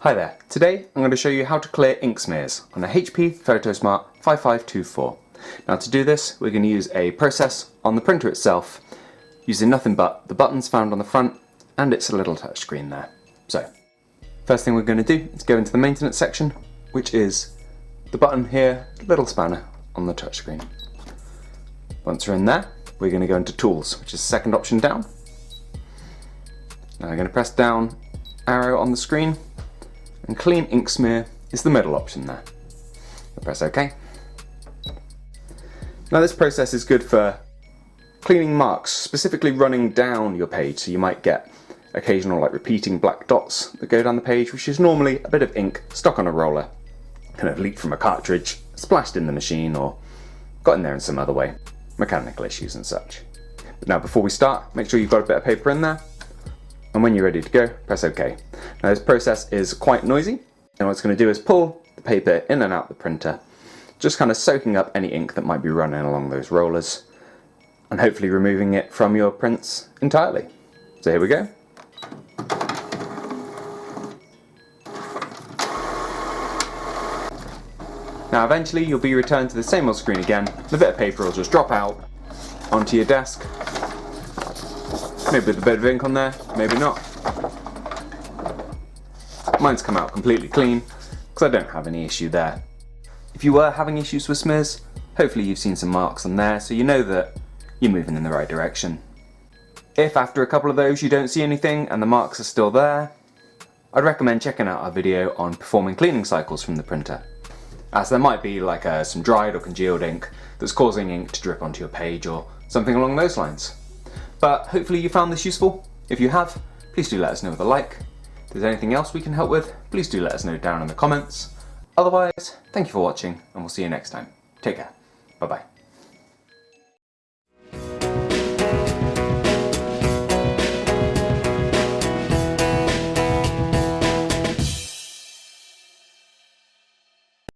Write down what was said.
Hi there, today I'm going to show you how to clear ink smears on a HP Photosmart 5524. Now to do this we're going to use a process on the printer itself using nothing but the buttons found on the front and its little touchscreen there. So first thing we're going to do is go into the maintenance section, which is the button here, little spanner on the touchscreen. Once we're in there we're going to go into tools, which is the second option down. Now I'm going to press down arrow on the screen, and clean ink smear is the middle option there. I'll press OK. Now this process is good for cleaning marks, specifically running down your page, so you might get occasional repeating black dots that go down the page, which is normally a bit of ink stuck on a roller, kind of leaked from a cartridge, splashed in the machine, or got in there in some other way, mechanical issues and such. But now before we start, make sure you've got a bit of paper in there, and when you're ready to go, press OK. Now this process is quite noisy, and what it's going to do is pull the paper in and out the printer, just kind of soaking up any ink that might be running along those rollers, and hopefully removing it from your prints entirely. So here we go. Now eventually you'll be returned to the same old screen again. The bit of paper will just drop out onto your desk. Maybe with a bit of ink on there, maybe not. Mine's come out completely clean, because I don't have any issue there. If you were having issues with smears, hopefully you've seen some marks on there, so you know that you're moving in the right direction. If after a couple of those you don't see anything and the marks are still there, I'd recommend checking out our video on performing cleaning cycles from the printer, as there might be some dried or congealed ink that's causing ink to drip onto your page or something along those lines. But hopefully you found this useful. If you have, please do let us know with a like. If there's anything else we can help with, please do let us know down in the comments. Otherwise, thank you for watching and we'll see you next time. Take care. Bye bye.